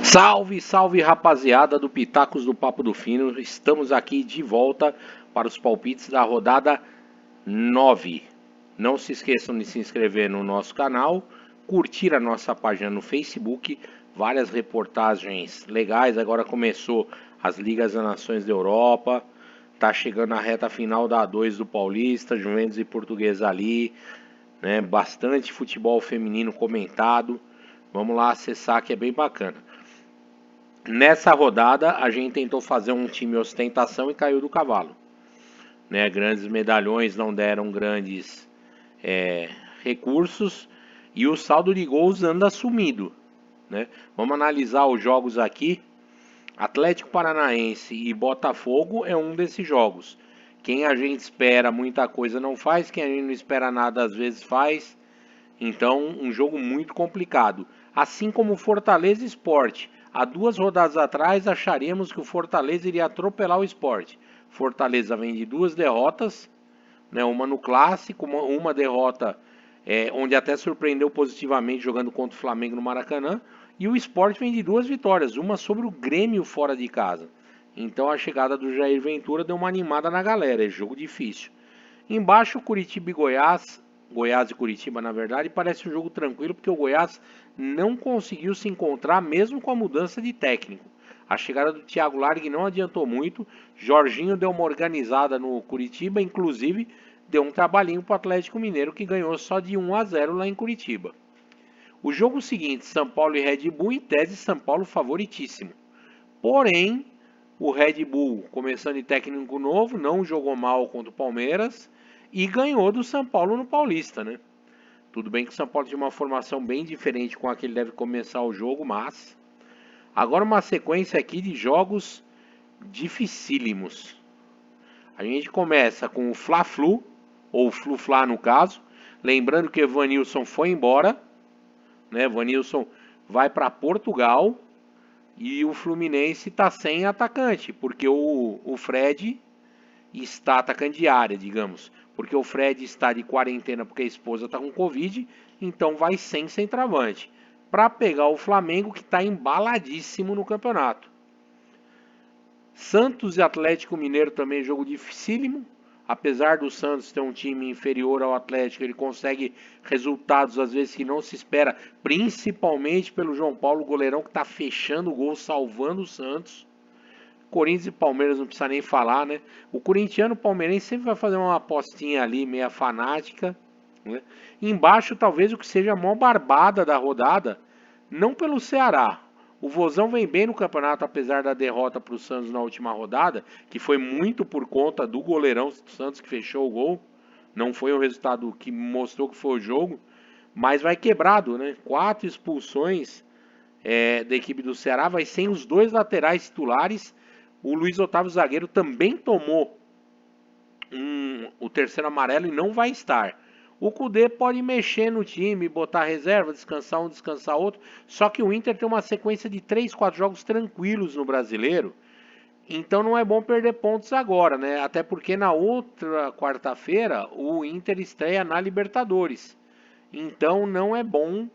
Salve, salve rapaziada do Pitacos do Papo do Fino. Estamos aqui de volta para os palpites da rodada 9. Não se esqueçam de se inscrever no nosso canal, curtir a nossa página no Facebook, várias reportagens legais. Agora começou as Ligas das Nações da Europa, tá chegando a reta final da A2 do Paulista, Juventus e Portuguesa ali, né? Bastante futebol feminino comentado. Vamos lá acessar que é bem bacana. Nessa rodada, a gente tentou fazer um time ostentação e caiu do cavalo, né? Grandes medalhões não deram grandes recursos e o saldo de gols anda sumido, né? Vamos analisar os jogos aqui. Atlético Paranaense e Botafogo é um desses jogos. Quem a gente espera muita coisa não faz, quem a gente não espera nada às vezes faz. Então, um jogo muito complicado. Assim como o Fortaleza e Sport. Há 2 rodadas atrás, acharíamos que o Fortaleza iria atropelar o Sport. Fortaleza vem de 2 derrotas, né, uma no Clássico, uma derrota onde até surpreendeu positivamente jogando contra o Flamengo no Maracanã. E o Sport vem de 2 vitórias, uma sobre o Grêmio fora de casa. Então a chegada do Jair Ventura deu uma animada na galera, é jogo difícil. Embaixo, Curitiba e Goiás. Goiás e Curitiba, na verdade, parece um jogo tranquilo, porque o Goiás não conseguiu se encontrar mesmo com a mudança de técnico. A chegada do Thiago Largue não adiantou muito. Jorginho deu uma organizada no Curitiba, inclusive deu um trabalhinho para o Atlético Mineiro, que ganhou só de 1-0 lá em Curitiba. O jogo seguinte, São Paulo e Red Bull, em tese São Paulo favoritíssimo. Porém, o Red Bull, começando de técnico novo, não jogou mal contra o Palmeiras e ganhou do São Paulo no Paulista, né? Tudo bem que o São Paulo tinha uma formação bem diferente com a que ele deve começar o jogo, mas agora uma sequência aqui de jogos dificílimos. A gente começa com o Fla-Flu, ou Flu-Fla no caso, lembrando que o Evanilson foi embora, né? Evanilson vai para Portugal e o Fluminense está sem atacante, porque o Fred está atacante de área, digamos, porque o Fred está de quarentena porque a esposa está com Covid, então vai sem centroavante, para pegar o Flamengo que está embaladíssimo no campeonato. Santos e Atlético Mineiro também jogo dificílimo, apesar do Santos ter um time inferior ao Atlético, ele consegue resultados às vezes que não se espera, principalmente pelo João Paulo, goleirão que está fechando o gol, salvando o Santos. Corinthians e Palmeiras não precisa nem falar, né? O corintiano palmeirense sempre vai fazer uma apostinha ali, meia fanática, né? Embaixo, talvez o que seja a maior barbada da rodada, não pelo Ceará. O Vozão vem bem no campeonato, apesar da derrota para o Santos na última rodada, que foi muito por conta do goleirão do Santos que fechou o gol. Não foi o resultado que mostrou que foi o jogo, mas vai quebrado, né? 4 expulsões da equipe do Ceará, vai sem os 2 laterais titulares. O Luiz Otávio zagueiro também tomou o terceiro amarelo e não vai estar. O Kudê pode mexer no time, botar reserva, descansar um, descansar outro. Só que o Inter tem uma sequência de 3, 4 jogos tranquilos no Brasileiro. Então não é bom perder pontos agora, né? Até porque na outra quarta-feira o Inter estreia na Libertadores. Então não é bom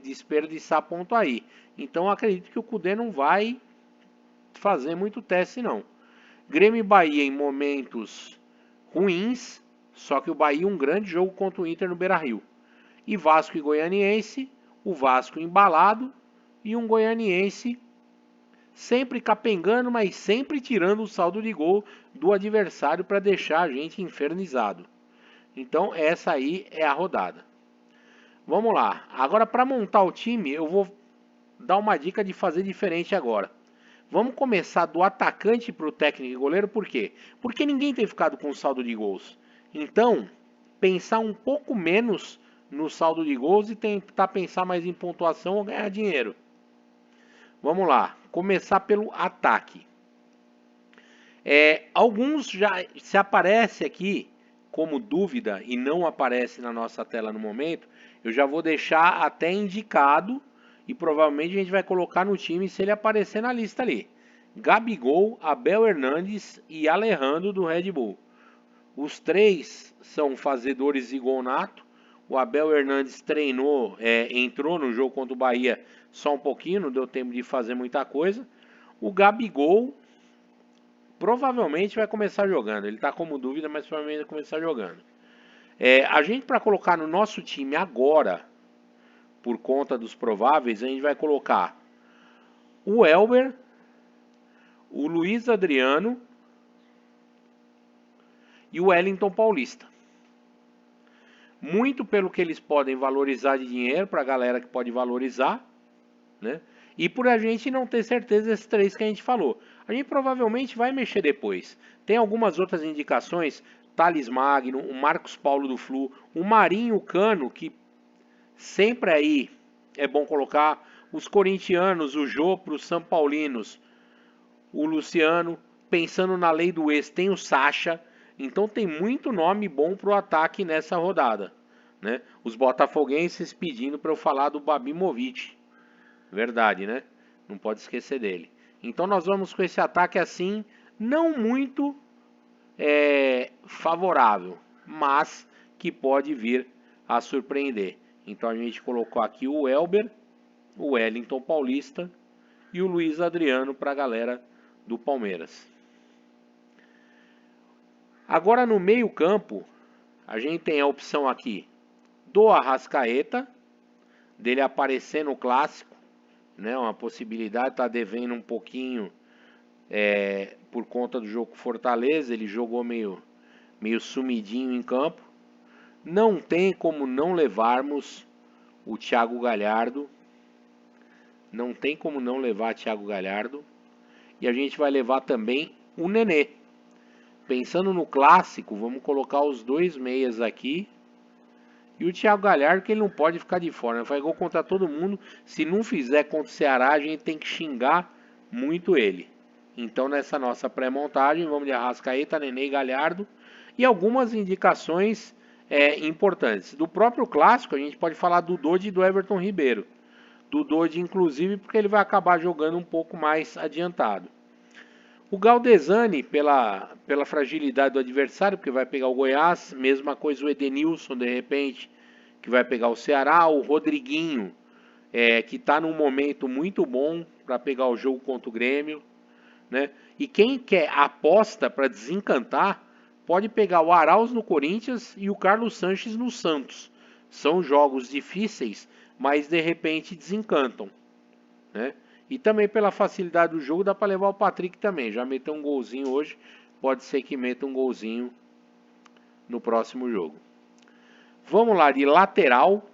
desperdiçar ponto aí. Então acredito que o Kudê não vai fazer muito teste não. Grêmio e Bahia em momentos ruins, só que o Bahia um grande jogo contra o Inter no Beira-Rio. E Vasco e Goianiense, o Vasco embalado e um Goianiense sempre capengando, mas sempre tirando o saldo de gol do adversário para deixar a gente infernizado. Então essa aí é a rodada. Vamos lá. Agora para montar o time, eu vou dar uma dica de fazer diferente agora. Vamos começar do atacante para o técnico e goleiro, por quê? Porque ninguém tem ficado com saldo de gols. Então, pensar um pouco menos no saldo de gols e tentar pensar mais em pontuação ou ganhar dinheiro. Vamos lá, começar pelo ataque. Alguns já se aparece aqui como dúvida e não aparece na nossa tela no momento, eu já vou deixar até indicado e provavelmente a gente vai colocar no time se ele aparecer na lista ali. Gabigol, Abel Hernandes e Alejandro do Red Bull. Os 3 são fazedores de gol nato. O Abel Hernandes treinou, entrou no jogo contra o Bahia só um pouquinho, não deu tempo de fazer muita coisa. O Gabigol provavelmente vai começar jogando. Ele está como dúvida, mas provavelmente vai começar jogando. A gente, para colocar no nosso time agora, por conta dos prováveis, a gente vai colocar o Elber, o Luiz Adriano e o Wellington Paulista. Muito pelo que eles podem valorizar de dinheiro, para a galera que pode valorizar, né? E por a gente não ter certeza desses três que a gente falou. A gente provavelmente vai mexer depois. Tem algumas outras indicações, Thales Magno, o Marcos Paulo do Flu, o Marinho Cano, que sempre aí é bom colocar, os corintianos, o Jô para os São Paulinos, o Luciano, pensando na lei do ex, tem o Sacha. Então tem muito nome bom para o ataque nessa rodada, né? Os botafoguenses pedindo para eu falar do Babimovic. Verdade, né? Não pode esquecer dele. Então nós vamos com esse ataque assim, não muito favorável, mas que pode vir a surpreender. Então a gente colocou aqui o Elber, o Wellington Paulista e o Luiz Adriano para a galera do Palmeiras. Agora no meio campo, a gente tem a opção aqui do Arrascaeta, dele aparecer no clássico, né? Uma possibilidade, está devendo um pouquinho por conta do jogo com Fortaleza, ele jogou meio sumidinho em campo. Não tem como não levarmos o Thiago Galhardo, não tem como não levar Thiago Galhardo, e a gente vai levar também o Nenê. Pensando no clássico, vamos colocar os dois meias aqui. E o Thiago Galhardo, que ele não pode ficar de fora, né? Faz gol contra todo mundo. Se não fizer contra o Ceará, a gente tem que xingar muito ele. Então nessa nossa pré-montagem, vamos de Arrascaeta, Nenê e Galhardo. E algumas indicações importantes. Do próprio clássico, a gente pode falar do Dodi e do Everton Ribeiro. Do Dodi, inclusive, porque ele vai acabar jogando um pouco mais adiantado. O Galdesani, pela fragilidade do adversário, porque vai pegar o Goiás, mesma coisa o Edenilson, de repente, que vai pegar o Ceará, o Rodriguinho, que está num momento muito bom para pegar o jogo contra o Grêmio, né? E quem quer aposta para desencantar, pode pegar o Arauz no Corinthians e o Carlos Sanches no Santos. São jogos difíceis, mas de repente desencantam, né? E também pela facilidade do jogo dá para levar o Patrick também. Já meteu um golzinho hoje, pode ser que meta um golzinho no próximo jogo. Vamos lá de lateral.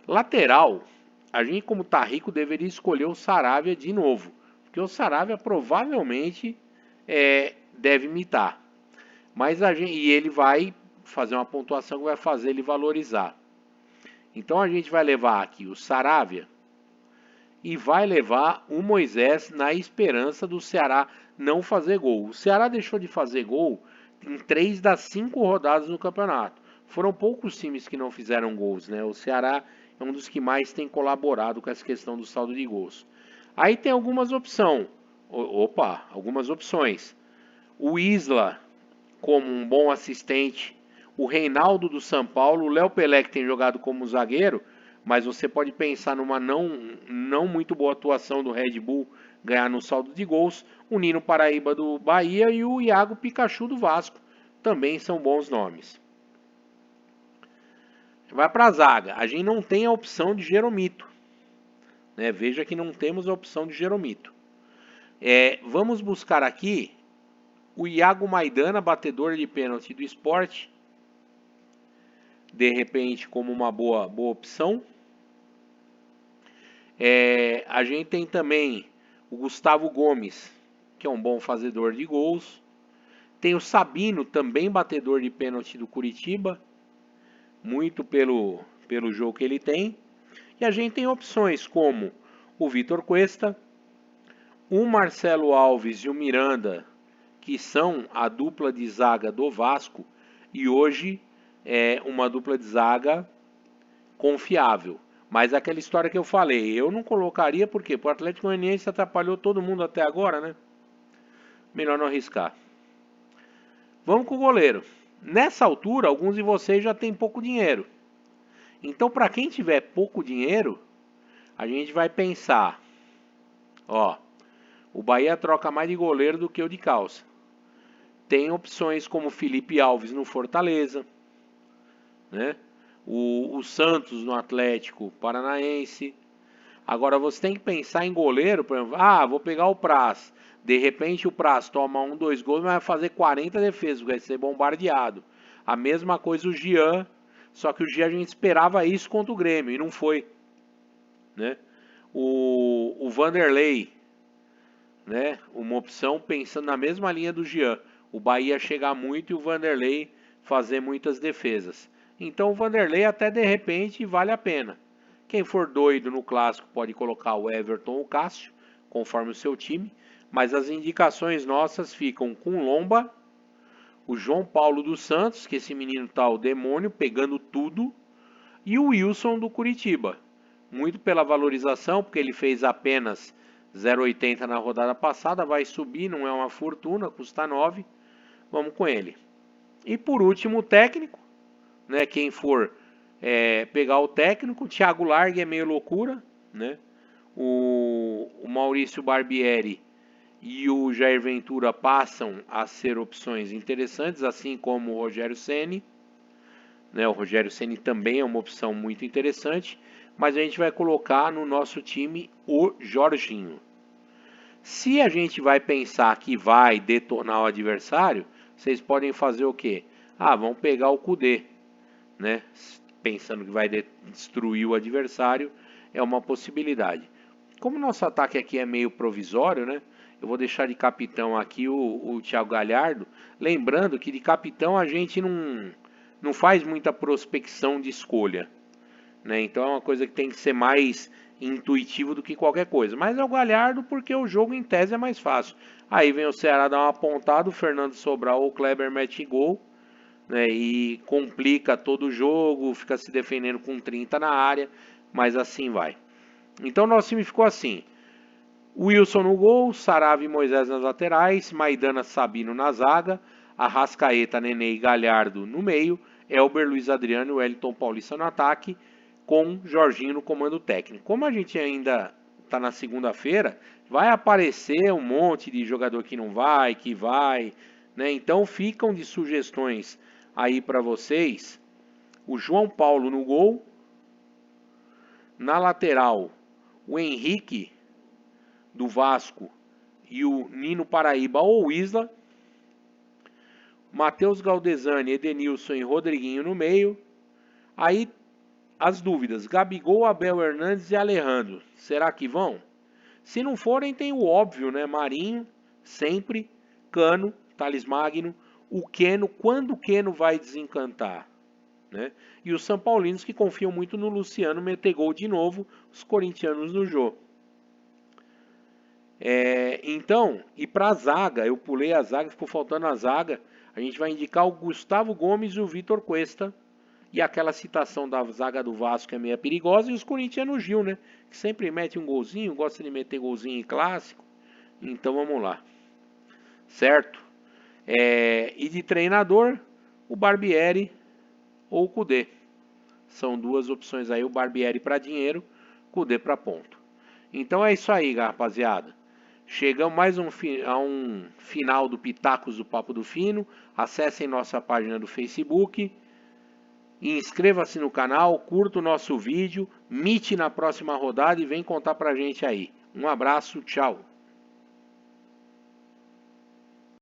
Lateral, a gente como tá rico deveria escolher o Saravia de novo. Porque o Saravia provavelmente deve imitar. Mas e ele vai fazer uma pontuação que vai fazer ele valorizar. Então a gente vai levar aqui o Saravia e vai levar o Moisés na esperança do Ceará não fazer gol. O Ceará deixou de fazer gol em 3 das 5 rodadas no campeonato. Foram poucos times que não fizeram gols, né? O Ceará é um dos que mais tem colaborado com essa questão do saldo de gols. Aí tem algumas opções. Algumas opções. O Isla como um bom assistente, o Reinaldo do São Paulo, o Léo Pelé que tem jogado como zagueiro, mas você pode pensar numa não muito boa atuação do Red Bull ganhar no saldo de gols, o Nino Paraíba do Bahia e o Iago Pikachu do Vasco, também são bons nomes. Vai para a zaga, a gente não tem a opção de Jeromito, né? Veja que não temos a opção de Jeromito. Vamos buscar aqui o Iago Maidana, batedor de pênalti do Sport, de repente como uma boa opção. A gente tem também o Gustavo Gomes, que é um bom fazedor de gols. Tem o Sabino, também batedor de pênalti do Curitiba, muito pelo jogo que ele tem. E a gente tem opções como o Vitor Cuesta, o Marcelo Alves e o Miranda, que são a dupla de zaga do Vasco, e hoje é uma dupla de zaga confiável. Mas aquela história que eu falei, eu não colocaria porque o Atlético Goianiense atrapalhou todo mundo até agora, né? Melhor não arriscar. Vamos com o goleiro. Nessa altura, alguns de vocês já têm pouco dinheiro. Então, para quem tiver pouco dinheiro, a gente vai pensar, ó, o Bahia troca mais de goleiro do que o de calça. Tem opções como Felipe Alves no Fortaleza, né? O Santos no Atlético Paranaense. Agora você tem que pensar em goleiro, por exemplo, vou pegar o Praz. De repente o Praz toma 1, 2 gols, mas vai fazer 40 defesas, vai ser bombardeado. A mesma coisa o Jean, só que o Jean a gente esperava isso contra o Grêmio e não foi, né? O Vanderlei, né? Uma opção pensando na mesma linha do Jean. O Bahia chegar muito e o Vanderlei fazer muitas defesas. Então o Vanderlei até de repente vale a pena. Quem for doido no clássico pode colocar o Everton ou o Cássio, conforme o seu time. Mas as indicações nossas ficam com Lomba, o João Paulo dos Santos, que esse menino tá o demônio, pegando tudo, e o Wilson do Curitiba. Muito pela valorização, porque ele fez apenas 0,80 na rodada passada, vai subir, não é uma fortuna, custa 9. Vamos com ele. E por último, o técnico, né? Quem for pegar o técnico, o Thiago Largue é meio loucura, né? O Maurício Barbieri e o Jair Ventura passam a ser opções interessantes, assim como o Rogério Ceni, né? O Rogério Ceni também é uma opção muito interessante, mas a gente vai colocar no nosso time o Jorginho. Se a gente vai pensar que vai detonar o adversário, vocês podem fazer o quê? Vamos pegar o Kudê, né? Pensando que vai destruir o adversário, é uma possibilidade. Como nosso ataque aqui é meio provisório, né? Eu vou deixar de capitão aqui o Thiago Galhardo, lembrando que de capitão a gente não faz muita prospecção de escolha, né? Então é uma coisa que tem que ser mais intuitivo do que qualquer coisa. Mas é o Galhardo porque o jogo em tese é mais fácil. Aí vem o Ceará dar uma pontada, o Fernando Sobral ou o Kleber mete gol, né? E complica todo o jogo, fica se defendendo com 30 na área, mas assim vai. Então nosso time ficou assim: Wilson no gol, Sarave e Moisés nas laterais, Maidana, Sabino na zaga, Arrascaeta, Nenê e Galhardo no meio, Elber, Luiz Adriano e Wellington Paulista no ataque, com Jorginho no comando técnico. Como a gente ainda está na segunda-feira, vai aparecer um monte de jogador que não vai, que vai, né? Então ficam de sugestões aí para vocês: o João Paulo no gol, na lateral o Henrique do Vasco e o Nino Paraíba ou o Isla, Matheus Galdesani, Edenilson e Rodriguinho no meio. Aí as dúvidas: Gabigol, Abel Hernandes e Alejandro. Será que vão? Se não forem, tem o óbvio, né? Marinho, sempre. Cano, Thales Magno. O Queno, quando o Queno vai desencantar? Né? E os São Paulinos que confiam muito no Luciano meter gol de novo, os corintianos no jogo. Então, e para a zaga, eu pulei a zaga, ficou faltando a zaga. A gente vai indicar o Gustavo Gomes e o Vitor Cuesta. E aquela citação da zaga do Vasco que é meio perigosa. E os corintianos Gil, né? Que sempre mete um golzinho, gosta de meter golzinho em clássico. Então vamos lá. Certo? E de treinador, o Barbieri ou o Kudê. São duas opções aí, o Barbieri para dinheiro, Kudê para ponto. Então é isso aí, rapaziada. Chegamos mais a um final do Pitacos do Papo do Fino. Acessem nossa página do Facebook. Inscreva-se no canal, curta o nosso vídeo, mite na próxima rodada e vem contar pra gente aí. Um abraço, tchau.